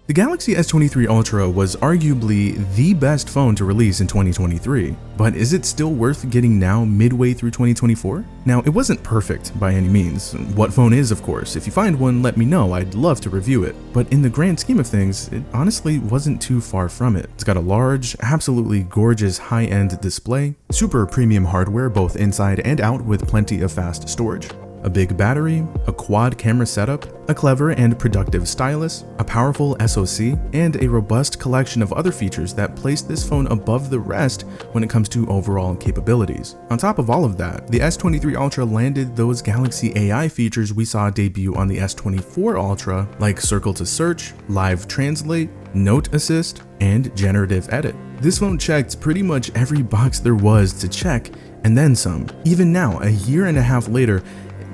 The Galaxy S23 Ultra was arguably the best phone to release in 2023, but is it still worth getting now midway through 2024? Now, it wasn't perfect by any means. What phone is, of course. If you find one, let me know, I'd love to review it. But in the grand scheme of things, it honestly wasn't too far from it. It's got a large, absolutely gorgeous high-end display, super premium hardware both inside and out with plenty of fast storage, a big battery, a quad camera setup, a clever and productive stylus, a powerful SoC, and a robust collection of other features that place this phone above the rest when it comes to overall capabilities. On top of all of that, the S23 Ultra landed those Galaxy AI features we saw debut on the S24 Ultra, like Circle to Search, Live Translate, Note Assist, and Generative Edit. This phone checked pretty much every box there was to check, and then some. Even now, a year and a half later,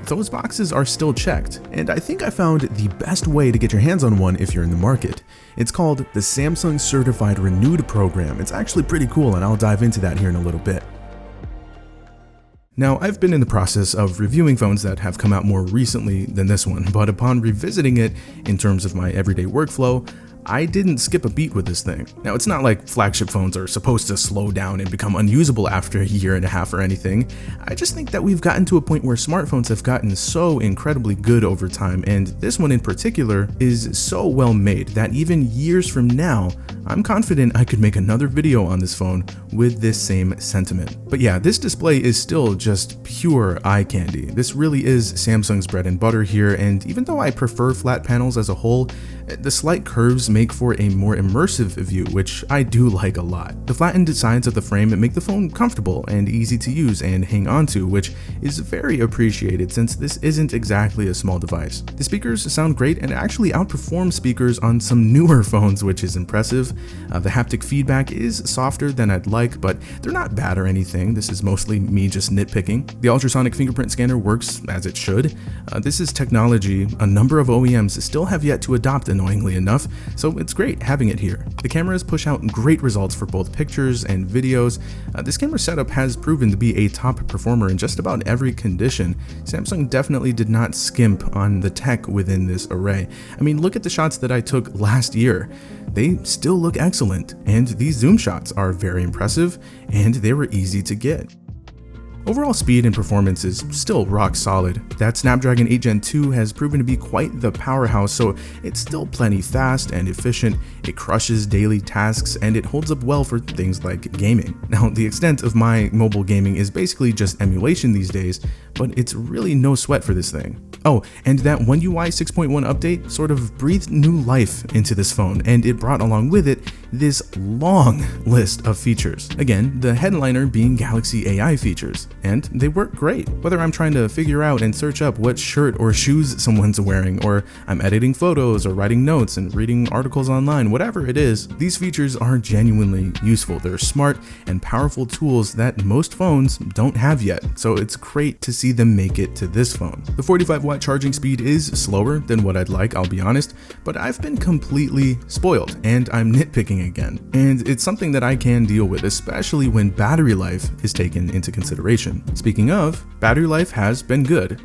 those boxes are still checked, and I think I found the best way to get your hands on one if you're in the market. It's called the Samsung Certified Renewed program. It's actually pretty cool, and I'll dive into that here in a little bit. Now, I've been in the process of reviewing phones that have come out more recently than this one, but upon revisiting it in terms of my everyday workflow, I didn't skip a beat with this thing. Now, it's not like flagship phones are supposed to slow down and become unusable after a year and a half or anything. I just think that we've gotten to a point where smartphones have gotten so incredibly good over time, and this one in particular is so well made that even years from now, I'm confident I could make another video on this phone with this same sentiment. But yeah, this display is still just pure eye candy. This really is Samsung's bread and butter here, and even though I prefer flat panels as a whole, the slight curves make for a more immersive view, which I do like a lot. The flattened sides of the frame make the phone comfortable and easy to use and hang on to, which is very appreciated since this isn't exactly a small device. The speakers sound great and actually outperform speakers on some newer phones, which is impressive. The haptic feedback is softer than I'd like, but they're not bad or anything. This is mostly me just nitpicking. The ultrasonic fingerprint scanner works as it should. This is technology a number of OEMs still have yet to adopt, annoyingly enough, so it's great having it here. The cameras push out great results for both pictures and videos. This camera setup has proven to be a top performer in just about every condition. Samsung definitely did not skimp on the tech within this array. I mean, look at the shots that I took last year. They still look excellent, and these zoom shots are very impressive, and they were easy to get. Overall speed and performance is still rock solid. That Snapdragon 8 Gen 2 has proven to be quite the powerhouse, so it's still plenty fast and efficient, it crushes daily tasks, and it holds up well for things like gaming. Now, the extent of my mobile gaming is basically just emulation these days, but it's really no sweat for this thing. Oh, and that One UI 6.1 update sort of breathed new life into this phone, and it brought along with it this long list of features. Again, the headliner being Galaxy AI features, and they work great. Whether I'm trying to figure out and search up what shirt or shoes someone's wearing, or I'm editing photos or writing notes and reading articles online, whatever it is, these features are genuinely useful. They're smart and powerful tools that most phones don't have yet, so it's great to see them make it to this phone. The 45-watt charging speed is slower than what I'd like, I'll be honest, but I've been completely spoiled, and I'm nitpicking again. And it's something that I can deal with, especially when battery life is taken into consideration. Speaking of, battery life has been good.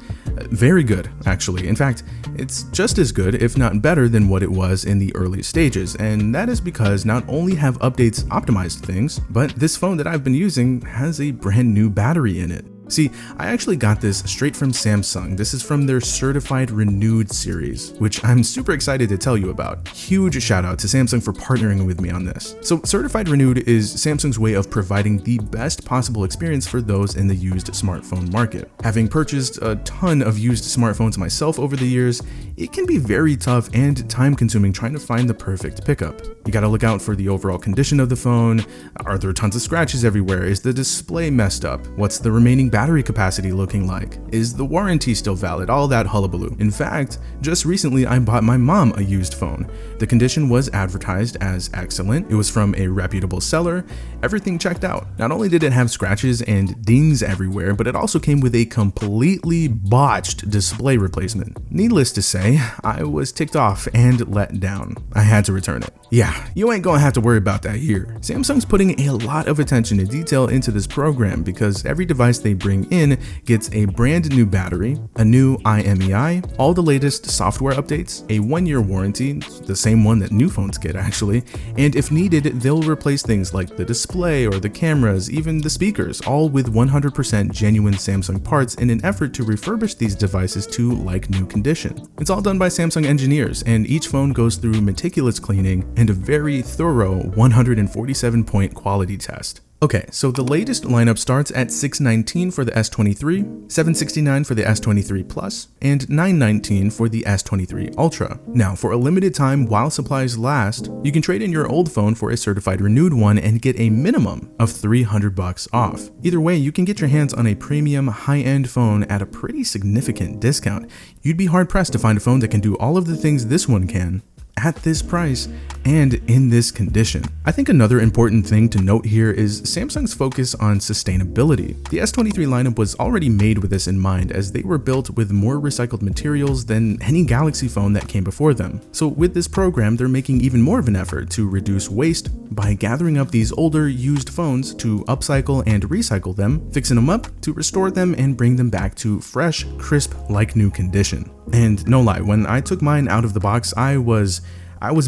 Very good, actually. In fact, it's just as good, if not better, than what it was in the early stages, and that is because not only have updates optimized things, but this phone that I've been using has a brand new battery in it. See, I actually got this straight from Samsung. This is from their Certified Renewed series, which I'm super excited to tell you about. Huge shout out to Samsung for partnering with me on this. So Certified Renewed is Samsung's way of providing the best possible experience for those in the used smartphone market. Having purchased a ton of used smartphones myself over the years, it can be very tough and time-consuming trying to find the perfect pickup. You gotta look out for the overall condition of the phone. Are there tons of scratches everywhere? Is the display messed up? What's the remaining battery capacity looking like? Is the warranty still valid? All that hullabaloo. In fact, just recently I bought my mom a used phone. The condition was advertised as excellent. It was from a reputable seller. Everything checked out. Not only did it have scratches and dings everywhere, but it also came with a completely botched display replacement. Needless to say, I was ticked off and let down. I had to return it. Yeah, you ain't gonna have to worry about that here. Samsung's putting a lot of attention and detail into this program because every device they bring in gets a brand new battery, a new IMEI, all the latest software updates, a 1-year warranty, the same one that new phones get actually, and if needed, they'll replace things like the display or the cameras, even the speakers, all with 100% genuine Samsung parts in an effort to refurbish these devices to like new condition. It's all done by Samsung engineers, and each phone goes through meticulous cleaning and a very thorough 147-point quality test. Okay, so the latest lineup starts at $619 for the S23, $769 for the S23 Plus, and $919 for the S23 Ultra. Now, for a limited time while supplies last, you can trade in your old phone for a certified renewed one and get a minimum of $300 off. Either way, you can get your hands on a premium high-end phone at a pretty significant discount. You'd be hard-pressed to find a phone that can do all of the things this one can at this price and in this condition. I think another important thing to note here is Samsung's focus on sustainability. The S23 lineup was already made with this in mind, as they were built with more recycled materials than any Galaxy phone that came before them. So with this program, they're making even more of an effort to reduce waste by gathering up these older used phones to upcycle and recycle them, fixing them up to restore them and bring them back to fresh, crisp, like new condition. And no lie, when I took mine out of the box, I was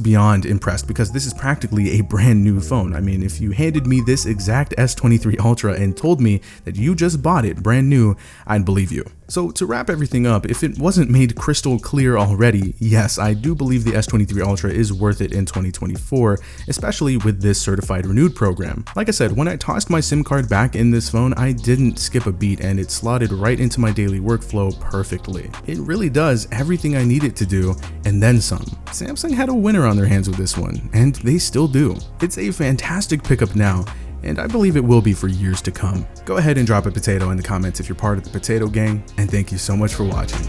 beyond impressed, because this is practically a brand new phone. I mean, if you handed me this exact S23 Ultra and told me that you just bought it brand new, I'd believe you. So to wrap everything up, if it wasn't made crystal clear already, yes, I do believe the S23 Ultra is worth it in 2024, especially with this certified renewed program. Like I said, when I tossed my SIM card back in this phone, I didn't skip a beat and it slotted right into my daily workflow perfectly. It really does everything I need it to do and then some. Samsung had a winner on their hands with this one, and they still do. It's a fantastic pickup now, and I believe it will be for years to come. Go ahead and drop a potato in the comments if you're part of the potato gang, and thank you so much for watching.